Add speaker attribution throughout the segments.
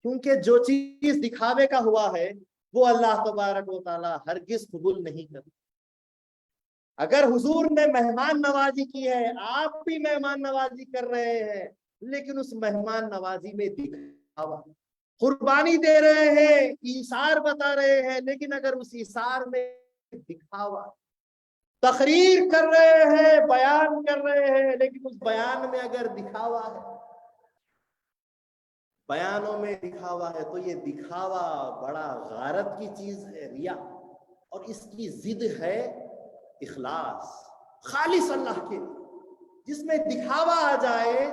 Speaker 1: کیونکہ جو چیز دکھاوے کا ہوا ہے وہ اللہ تبارک و تعالی ہرگز قبول نہیں کرتا۔ اگر حضور نے مہمان نوازی کی ہے، آپ بھی مہمان نوازی کر رہے ہیں، لیکن اس مہمان نوازی میں دکھاوا، قربانی دے رہے ہیں، ایثار بتا رہے ہیں، لیکن اگر اس ایثار میں دکھاوا، تقریر کر رہے ہیں، بیان کر رہے ہیں، لیکن اس بیان میں اگر دکھاوا ہے، بیانوں میں دکھاوا ہے، تو یہ دکھاوا بڑا غارت کی چیز ہے، ریا، اور اس کی ضد ہے اخلاص، خالص اللہ کے لیے۔ جس میں دکھاوا آ جائے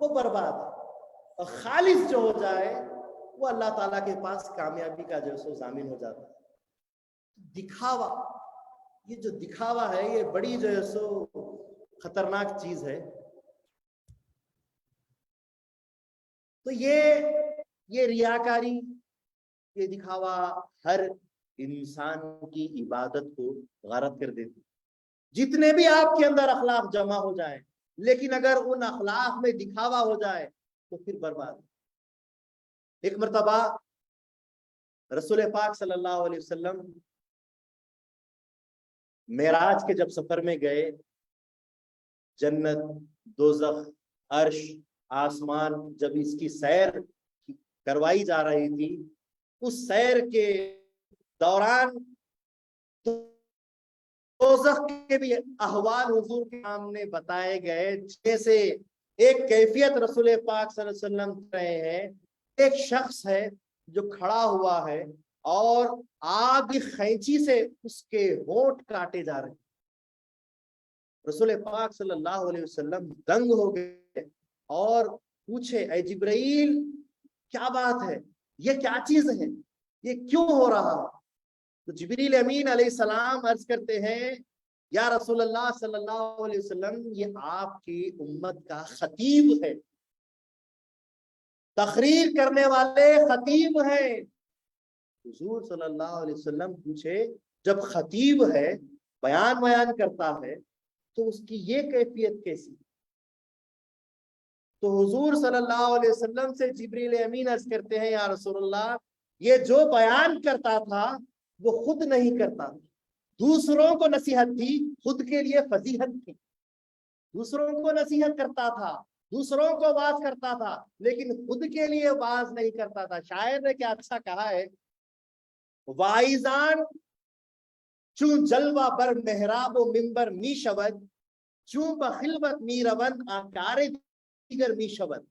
Speaker 1: وہ برباد ہے، اور خالص جو ہو جائے وہ اللہ تعالیٰ کے پاس کامیابی کا جو سو ضامن ہو جاتا ہے۔ دکھاوا، یہ جو دکھاوا ہے یہ بڑی جو ہے سو خطرناک چیز ہے۔ تو یہ ریاکاری، یہ دکھاوا ہر انسان کی عبادت کو غارت کر دیتی۔ جتنے بھی آپ کے اندر اخلاق جمع ہو جائیں، لیکن اگر ان اخلاق میں دکھاوا ہو جائے تو پھر برباد۔ ایک مرتبہ رسول پاک صلی اللہ علیہ وسلم معراج کے جب سفر میں گئے، جنت، دوزخ، عرش، آسمان جب اس کی سیر کروائی جا رہی تھی، اس سیر کے دوران دوزخ کے بھی احوال حضور کے سامنے بتائے گئے۔ جیسے ایک کیفیت رسول پاک صلی اللہ علیہ وسلم رہے ہیں، ایک شخص ہے جو کھڑا ہوا ہے اور آگ کی خینچی سے اس کے ہونٹ کاٹے جا رہے ہیں۔ رسول پاک صلی اللہ علیہ وسلم دنگ ہو گئے اور پوچھے، اے جبرائیل کیا بات ہے، یہ کیا چیز ہے، یہ کیوں ہو رہا؟ تو جبریل امین علیہ السلام عرض کرتے ہیں، یا رسول اللہ صلی اللہ علیہ وسلم، یہ آپ کی امت کا خطیب ہے، تقریر کرنے والے خطیب ہیں۔ حضور صلی اللہ علیہ وسلم پوچھے، جب خطیب ہے، بیان کرتا ہے، تو اس کی یہ کیفیت کیسی؟ تو حضور صلی اللہ علیہ وسلم سے جبریل امین عرض کرتے ہیں، یا رسول اللہ، یہ جو بیان کرتا تھا وہ خود نہیں کرتا، دوسروں کو نصیحت تھی، خود کے لیے فضیحت تھی۔ دوسروں کو نصیحت کرتا تھا، دوسروں کو واز کرتا تھا، لیکن خود کے لیے واز نہیں کرتا تھا۔ شاعر نے کیا اچھا کہا ہے، وائزان چون جلوہ بر محراب و منبر می شود، چون بخلوت می روند آکار دیگر می شود۔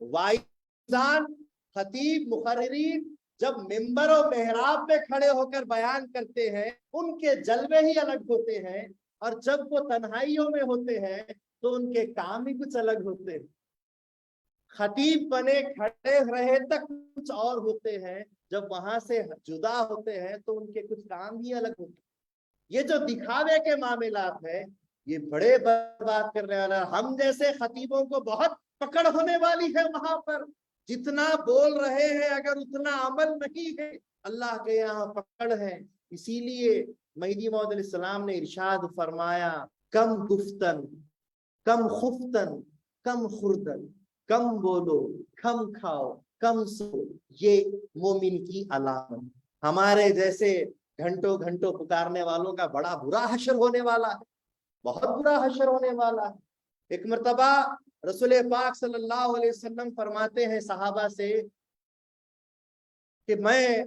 Speaker 1: وائزان، خطیب، مقررین جب منبر و محراب پہ کھڑے ہو کر بیان کرتے ہیں، ان کے جلوے ہی الگ ہوتے ہیں، اور جب وہ تنہائیوں میں ہوتے ہیں تو ان کے کام ہی کچھ الگ ہوتے ہیں۔ خطیب بنے کھڑے رہے تک کچھ اور ہوتے ہیں، جب وہاں سے جدا ہوتے ہیں تو ان کے کچھ کام ہی الگ ہوتے ہیں۔ یہ جو دکھاوے کے معاملات ہیں یہ بڑے برباد کرنے والا۔ ہم جیسے خطیبوں کو بہت پکڑ ہونے والی ہے وہاں پر، جتنا بول رہے ہیں اگر اتنا عمل نہیں ہے، اللہ کے یہاں پکڑ ہے۔ اسی لیے مہدی موعود علیہ السلام نے ارشاد فرمایا، کم گفتن، کم خفتن، کم خوردن، کم بولو، کم کھاؤ، کم سو، یہ مومن کی علامت۔ ہمارے جیسے گھنٹوں گھنٹوں پکارنے والوں کا بڑا برا حشر ہونے والا ہے، بہت برا حشر ہونے والا ہے۔ ایک مرتبہ رسول پاک صلی اللہ علیہ وسلم فرماتے ہیں صحابہ سے کہ میں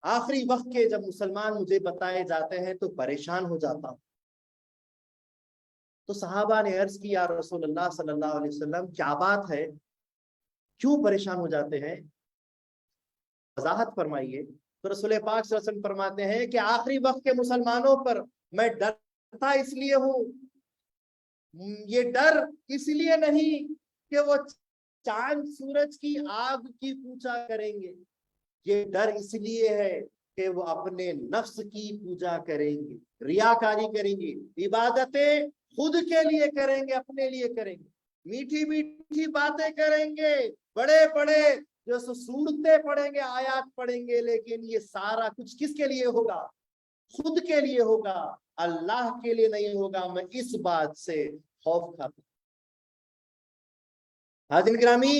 Speaker 1: آخری وقت کے جب مسلمان مجھے بتائے جاتے ہیں تو پریشان ہو جاتا ہوں۔ تو صحابہ نے عرض کی، یا رسول اللہ صلی اللہ علیہ وسلم کیا بات ہے، کیوں پریشان ہو جاتے ہیں، وضاحت فرمائیے۔ تو رسول پاک صلی اللہ علیہ وسلم فرماتے ہیں کہ آخری وقت کے مسلمانوں پر میں ڈرتا اس لیے ہوں، یہ ڈر اس لیے نہیں کہ وہ چاند سورج کی آگ کی پوجا کریں گے، یہ ڈر اس لیے ہے کہ وہ اپنے نفس کی پوجا کریں گے، ریاکاری کریں گے، عبادتیں خود کے لیے کریں گے، اپنے لیے کریں گے، میٹھی میٹھی باتیں کریں گے، بڑے بڑے جو سورتیں پڑھیں گے، آیات پڑھیں گے، لیکن یہ سارا کچھ کس کے لیے ہوگا؟ خود کے لیے ہوگا، اللہ کے لیے نہیں ہوگا۔ میں اس بات سے خوف کھاتا ہوں۔ حاضرین گرامی،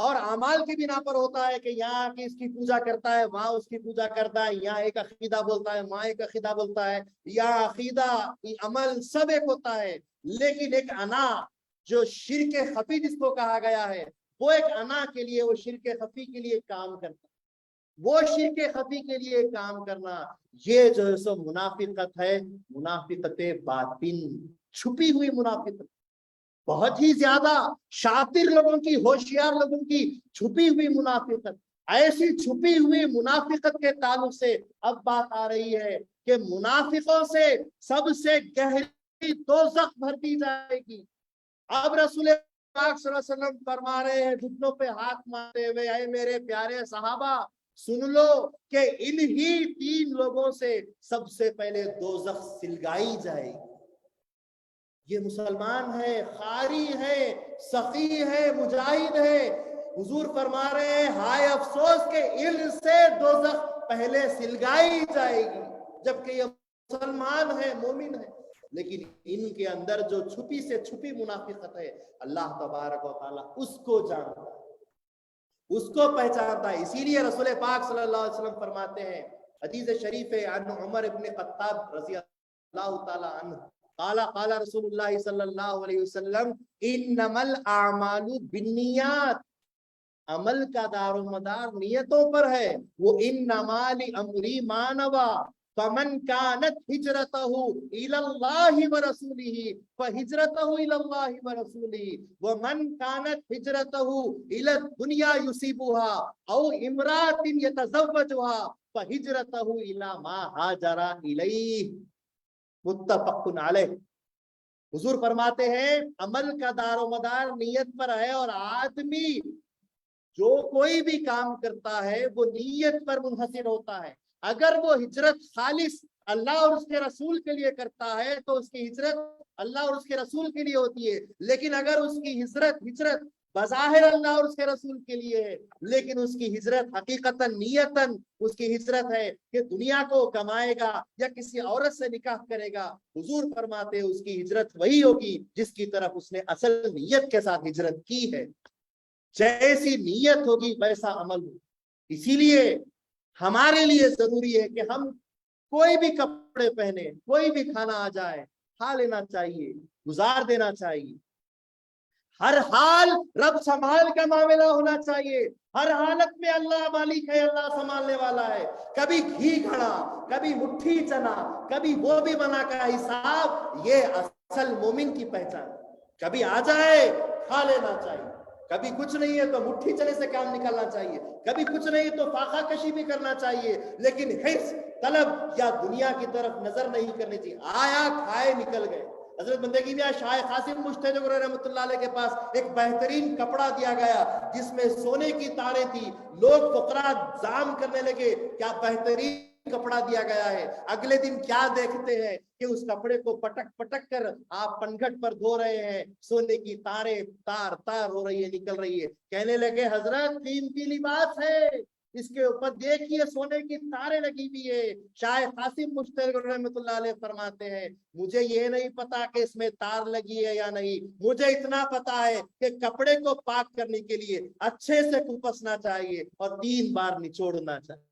Speaker 1: اور اعمال کی بنا پر ہوتا ہے کہ یہاں کی اس کی پوجا کرتا ہے، وہاں اس کی پوجا کرتا ہے، یہاں ایک عقیدہ بولتا ہے، وہاں ایک عقیدہ بولتا ہے، یہاں عقیدہ عمل سب ایک ہوتا ہے، لیکن ایک انا جو شرک خفی جس کو کہا گیا ہے، وہ ایک انا کے لیے، وہ شرک خفی کے لیے کام کرتا ہے، وہ شرک خفی کے لیے کام کرنا، یہ جو ہے سو منافقت ہے، منافقت باطن، چھپی ہوئی منافقت، بہت ہی زیادہ شاطر لوگوں کی، ہوشیار لوگوں کی چھپی ہوئی منافقت۔ ایسی چھپی ہوئی منافقت کے تعلق سے اب بات آ رہی ہے کہ منافقوں سے سب سے گہری دوزخ بھر دی جائے گی۔ اب رسول پاک صلی اللہ علیہ وسلم فرما رہے ہیں گھٹنوں پہ ہاتھ مارتے ہوئے، اے میرے پیارے صحابہ سن لو کہ انہی 3 لوگوں سے سب سے پہلے دوزخ سلگائی جائے گی۔ یہ مسلمان ہے، خاری ہے، سخی ہے، مجاہد ہے، حضور فرما رہے ہیں ہائے افسوس کہ ان سے دوزخ پہلے سلگائی جائے گی، جبکہ یہ مسلمان ہے، مومن ہے، لیکن ان کے اندر جو چھپی سے چھپی منافقت ہے، اللہ تبارک و تعالیٰ اس کو جانتا ہے، اس کو پہچانتا ہے۔ اسی لیے رسول پاک صلی اللہ علیہ وسلم فرماتے ہیں، حدیث شریف ہے عن عمر ابن خطاب رضی اللہ تعالیٰ عنہ، قال رسول اللہ صلی اللہ علیہ وسلم انما الاعمال بالنیات، عمل کا دار و مدار نیتوں پر ہے، وہ انما لامری ما نوى فمن كانت هجرته الى الله ورسوله فهجرته الى الله ورسوله ومن كانت هجرته الى الدنيا يصيبها او امرأة يتزوجها فهجرته الى ما هاجر اليه، متفق علیہ۔ حضور فرماتے ہیں عمل کا دار و مدار نیت پر ہے، اور آدمی جو کوئی بھی کام کرتا ہے وہ نیت پر منحصر ہوتا ہے۔ اگر وہ ہجرت خالص اللہ اور اس کے رسول کے لیے کرتا ہے تو اس کی ہجرت اللہ اور اس کے رسول کے لیے ہوتی ہے، لیکن اگر اس کی ہجرت بظاہر اللہ اور اس کے رسول کے لیے ہے، لیکن اس کی ہجرت حقیقتاً نیتاً اس کی ہجرت ہے کہ دنیا کو کمائے گا یا کسی عورت سے نکاح کرے گا، حضور فرماتے ہیں اس کی ہجرت وہی ہوگی جس کی طرف اس نے اصل نیت کے ساتھ ہجرت کی ہے۔ جیسی نیت ہوگی ویسا عمل ہوگا۔ اسی لیے ہمارے لیے ضروری ہے کہ ہم کوئی بھی کپڑے پہنے، کوئی بھی کھانا آ جائے، کھا لینا چاہیے، گزار دینا چاہیے، ہر حال رب سنبھال کا معاملہ ہونا چاہیے، ہر حالت میں اللہ مالک ہے، اللہ سنبھالنے والا ہے۔ کبھی گھی گھڑا، کبھی مٹھی چنا، کبھی وہ بھی بنا کا حساب، یہ اصل مومن کی پہچان۔ کبھی آ جائے کھا لینا چاہیے، کبھی کچھ نہیں ہے تو مٹھی چنے سے کام نکالنا چاہیے، کبھی کچھ نہیں ہے تو فاقہ کشی بھی کرنا چاہیے، لیکن حرص، طلب یا دنیا کی طرف نظر نہیں کرنی چاہیے۔ آیا کھائے نکل گئے۔ حضرت بندگی میں شاہ قاسم مشتاق رحمۃ اللہ علیہ کے پاس ایک بہترین کپڑا دیا گیا جس میں سونے کی تاریں تھی، لوگ فقراء زعم کرنے لگے کیا بہترین کپڑا دیا گیا ہے۔ اگلے دن کیا دیکھتے ہیں کہ اس کپڑے کو پٹک پٹک کر آپ پنگھٹ پر دھو رہے ہیں، سونے کی تاریں تار تار ہو رہی ہے، نکل رہی ہے۔ کہنے لگے حضرت قیمتی لباس ہے، اس کے اوپر دیکھیے سونے کی تاریں لگی ہوئی ہے۔ شاہ قاسم مشتاق رحمۃ اللہ علیہ فرماتے ہیں مجھے یہ نہیں پتا کہ اس میں تار لگی ہے یا نہیں، مجھے اتنا پتا ہے کہ کپڑے کو پاک کرنے کے لیے اچھے سے کپسنا چاہیے اور 3 بار نچوڑنا چاہیے۔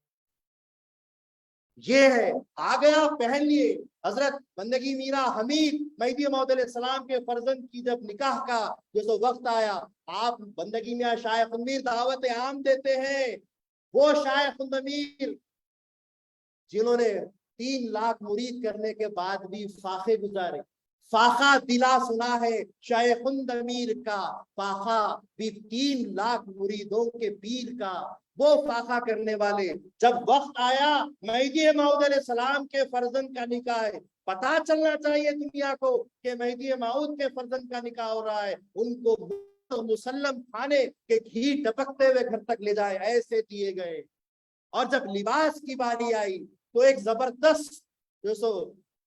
Speaker 1: یہ ہے، آ گیا پہن لیے۔ حضرت بندگی میرا حمید مہدی موعود علیہ السلام کے فرزند کی جب نکاح کا جو وقت آیا، آپ بندگی میاں شاہ خندمیر دعوت عام دیتے ہیں۔ وہ شاہ خندمیر جنہوں نے 3 لاکھ مرید کرنے کے بعد بھی فاقے گزارے، فاقہ دلا سنا ہے شاہ خندمیر کا، فاقہ بھی 3 لاکھ مریدوں کے پیر کا، وہ فاقہ کرنے والے۔ جب وقت آیا مہدی موعود علیہ السلام کے فرزند کا نکاح ہے، پتا چلنا چاہیے دنیا کو کہ مہدی موعود کے فرزند کا نکاح ہو رہا ہے، ان کو مسلم کھانے کے گھی ٹپکتے ہوئے گھر تک لے جائے، ایسے دیے گئے۔ اور جب لباس کی باری آئی تو ایک زبردست جو سو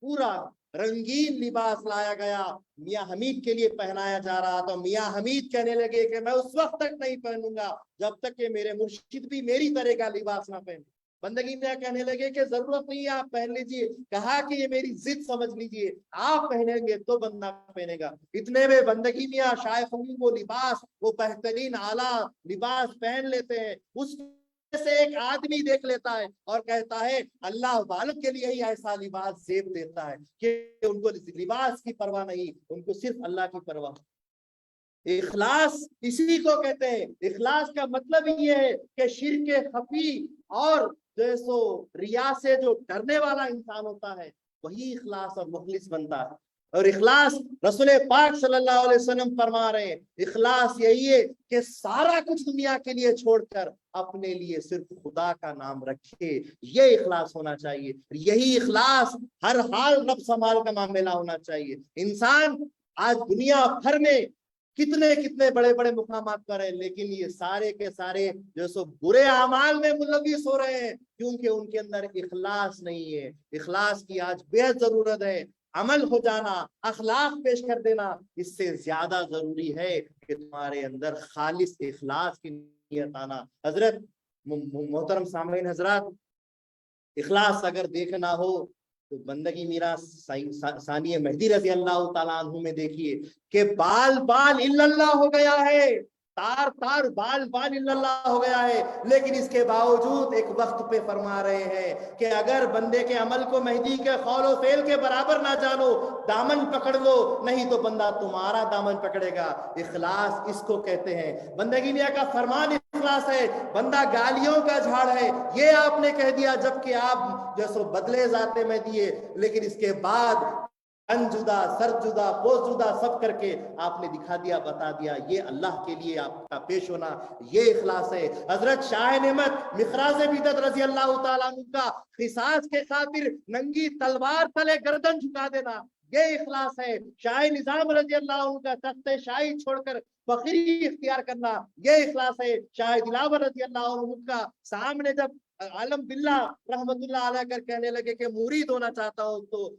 Speaker 1: پورا رنگین لباس لایا گیا، میاں حمید کے لیے پہنایا جا رہا تھا۔ میاں حمید کہنے لگے کہ میں اس وقت تک نہیں پہنوں گا جب تک کہ میرے مرشد بھی میری طرح کا لباس نہ پہنے۔ بندگی میاں کہنے لگے کہ ضرورت نہیں ہے آپ پہن لیجیے. کہا کہ یہ میری ضد سمجھ لیجیے, آپ پہنیں گے تو بندہ پہنے گا. اتنے میں بندگی میاں شائخین وہ لباس, وہ بہترین اعلیٰ لباس پہن لیتے ہیں. اس سے ایک آدمی دیکھ لیتا ہے اور کہتا ہے اللہ والوں کے لیے ہی ایسا لباس زیب دیتا ہے کہ ان کو لباس کی پرواہ نہیں, ان کو صرف اللہ کی پرواہ. اخلاص اسی کو کہتے ہیں. اخلاص کا مطلب یہ ہے کہ شرک خفی اور جیسو ریا سے جو ڈرنے والا انسان ہوتا ہے وہی اخلاص اور مخلص بنتا ہے. اور اخلاص رسول پاک صلی اللہ علیہ وسلم فرما رہے ہیں, اخلاص یہی ہے کہ سارا کچھ دنیا کے لیے چھوڑ کر اپنے لیے صرف خدا کا نام رکھے. یہ اخلاص ہونا چاہیے. یہی اخلاص ہر حال رب سنبھال کا معاملہ ہونا چاہیے. انسان آج دنیا بھر میں کتنے بڑے بڑے مقامات پر ہیں, لیکن یہ سارے کے سارے جو سو برے اعمال میں ملوث ہو رہے ہیں کیونکہ ان کے اندر اخلاص نہیں ہے. اخلاص کی آج بے حد ضرورت ہے. عمل ہو جانا, اخلاق پیش کر دینا, اس سے زیادہ ضروری ہے کہ تمہارے اندر خالص اخلاص کی نیت آنا. حضرت محترم سامعین حضرات, اخلاص اگر دیکھنا ہو تو بندگی میرا ثانی مہدی رضی اللہ تعالیٰ عنہ میں دیکھیے کہ بال بال الا اللہ ہو گیا ہے, تار تار بال بال الا اللہ ہو گیا ہے, لیکن اس کے باوجود ایک وقت پہ فرما رہے ہیں کہ اگر بندے کے عمل کو مہدی کے قول و فعل کے برابر نہ جانو دامن پکڑ لو, نہیں تو بندہ تمہارا دامن پکڑے گا. اخلاص اس کو کہتے ہیں. بندگی میاں کا فرمان اخلاص ہے. بندہ گالیوں کا جھاڑ ہے یہ آپ نے کہہ دیا جبکہ آپ جیسو بدلے ذاتے میں دیے, لیکن اس کے بعد ان جدا سر جدا پوز جدا سب کر کے آپ نے دکھا دیا, بتا دیا یہ اللہ کے لیے آپ کا پیش ہونا, یہ اخلاص ہے. حضرت شاہ نعمت مخراز بدعت رضی اللہ تعالیٰ عنہ کا قصاص کے خاطر ننگی تلوار تلے گردن جھکا دینا, یہ اخلاص ہے. شاہ نظام رضی اللہ عنہ کا تخت شاہی چھوڑ کر فقیری اختیار کرنا, یہ اخلاص ہے. شاہ دلاور رضی اللہ عنہ کا سامنے جب عالم باللہ رحمت اللہ علیہ کر کہنے لگے کہ مرید ہونا چاہتا ہوں, تو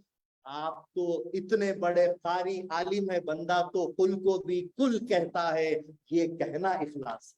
Speaker 1: آپ تو اتنے بڑے قاری عالم ہے, بندہ تو کل کو بھی کل کہتا ہے. یہ کہنا اخلاص.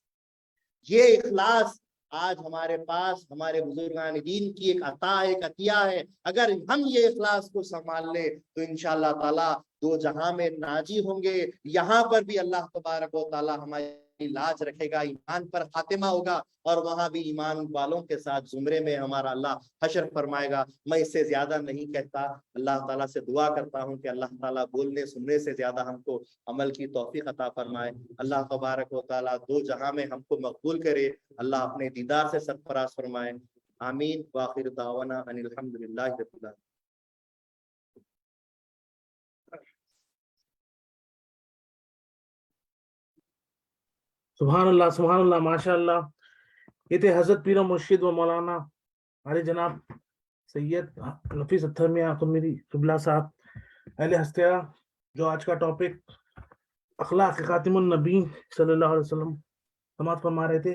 Speaker 1: یہ اخلاص آج ہمارے پاس ہمارے بزرگان دین کی ایک عطا ہے, ایک عطیہ ہے. اگر ہم یہ اخلاص کو سنبھال لیں تو انشاءاللہ تعالی دو جہاں میں ناجی ہوں گے. یہاں پر بھی اللہ تبارک و تعالی ہماری لاج رکھے گا, ایمان پر خاتمہ ہوگا, اور وہاں بھی ایمان والوں کے ساتھ زمرے میں ہمارا اللہ حشر فرمائے گا. میں اس سے زیادہ نہیں کہتا. اللہ تعالیٰ سے دعا کرتا ہوں کہ اللہ تعالیٰ بولنے سننے سے زیادہ ہم کو عمل کی توفیق عطا فرمائے. اللہ تبارک و تعالیٰ دو جہاں میں ہم کو مقبول کرے. اللہ اپنے دیدار سے سرفراز فرمائے. آمین. وآخر دعوانا ان الحمدللہ رب العالمین.
Speaker 2: سبحان اللہ ماشاء اللہ. یہ تھے حضرت پیر و مرشد و مولانا ہمارے جناب سید نفیس اطہر میاں قمیری قبلہ صاحب اہل ہستیہ, جو آج کا ٹاپک اخلاق خاتم النبی صلی اللہ علیہ وسلم سماعت فرما رہے تھے.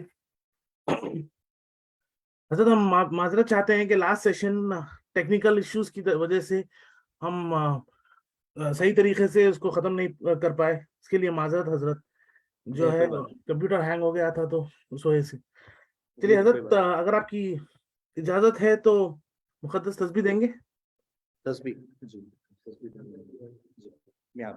Speaker 2: حضرت ہم معذرت چاہتے ہیں کہ لاسٹ سیشن ٹیکنیکل ایشوز کی وجہ سے ہم صحیح طریقے سے اس کو ختم نہیں کر پائے. اس کے لیے معذرت حضرت. جو ہے کمپیوٹر ہینگ ہو گیا تھا تو اس وجہ سے. چلیے حضرت اگر آپ کی اجازت ہے تو مقدس تسبیح دیں گے.
Speaker 1: تسبیح جی
Speaker 3: لا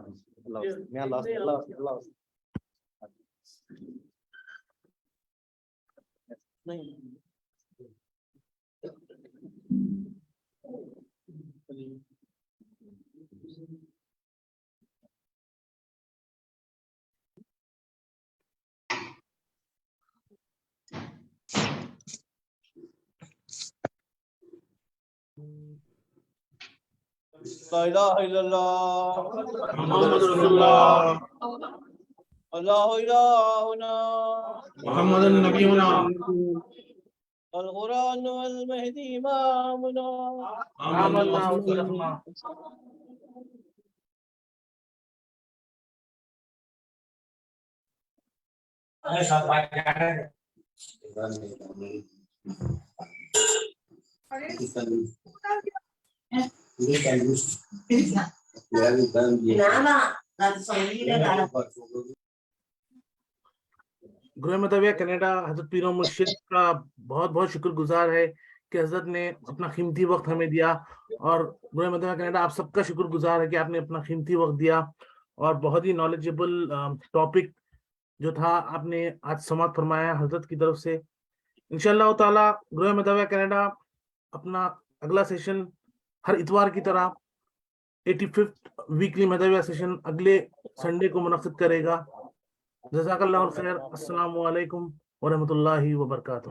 Speaker 3: الہ الا اللہ
Speaker 2: محمد رسول اللہ
Speaker 3: اللہ الہنا
Speaker 2: محمد نبینا
Speaker 3: القرآن والمہدی امامنا
Speaker 2: آمنا وصدقنا. گروہ مطابع کینیڈا حضرت پیر و مرشد کا بہت بہت شکر گزار ہے کہ حضرت نے اپنا قیمتی وقت ہمیں دیا، اور گروہ مدینہ کینیڈا آپ سب کا شکر گزار ہے کہ آپ نے اپنا قیمتی وقت دیا اور بہت ہی نالجبل ٹاپک جو تھا آپ نے آج سماعت فرمایا حضرت کی طرف سے. انشاءاللہ تعالی گروہ مدینہ کینیڈا اپنا اگلا سیشن ہر اتوار کی طرح 85 ویکلی مدویہ سیشن اگلے سنڈے کو منعقد کرے گا. جزاک اللہ خیر. السلام علیکم ورحمۃ اللہ وبرکاتہ.